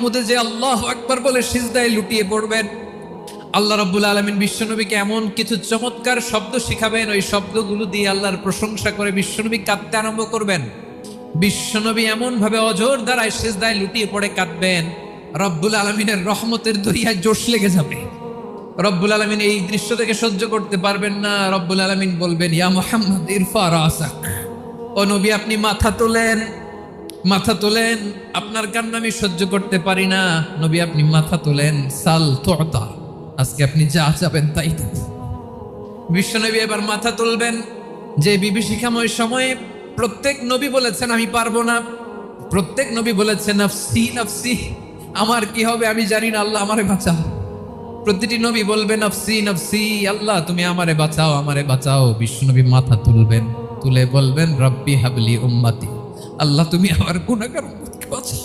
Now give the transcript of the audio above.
মাহমুদে যে আল্লাহু আকবার বলে সিজদায় লুটিয়ে পড়বেন, আল্লাহ রাব্বুল আলামিন বিশ্বনবীকে এমন কিছু চমৎকার শব্দ শিখাবেন, ওই শব্দগুলো দিয়ে আল্লাহর প্রশংসা করে বিশ্বনবী কাঁদতে আরম্ভ করবেন। বিশ্বনবী এমন ভাবে অজর দ্বারায় সিজদায় লুটিয়ে পড়ে কাঁদবেন, রব্বুল আলামিনের রহমতের দরিয়ায় জোশ লেগে যাবে। রব্বুল আলামিন এই দৃশ্য থেকে সহ্য করতে পারবেন না। রব্বুল আলামিন বলবেন, ইয়া মুহাম্মদ ইরফা রাসাক, ও নবী আপনি মাথা তোলেন, মাথা তোলেন, আপনার কান্না আমি সহ্য করতে পারি না। নবী আপনি মাথা তোলেন, সাল তুতা, আজকে আপনি যা চাবেন তাই দেব। বিশ্বনবী এবার মাথা তুলবেন। যে বিভীষিকাময় সময়ে প্রত্যেক নবী বলেছেন আমি পারবো না, প্রত্যেক নবী বলেছেন নফসি নফসি, আমার কি হবে আমি জানি না, আল্লাহ আমারে বাঁচাও। প্রতিটি নবী বলবেন নফসি নফসি, আল্লাহ তুমি আমারে বাঁচাও, আমারে বাঁচাও। বিশ্বনবী মাথা তুলবেন, তুলে বলবেন রব্বি হাবলি উম্মতি, আল্লাহ তুমি আমার গুনাহগার উম্মতকে বাঁচাও।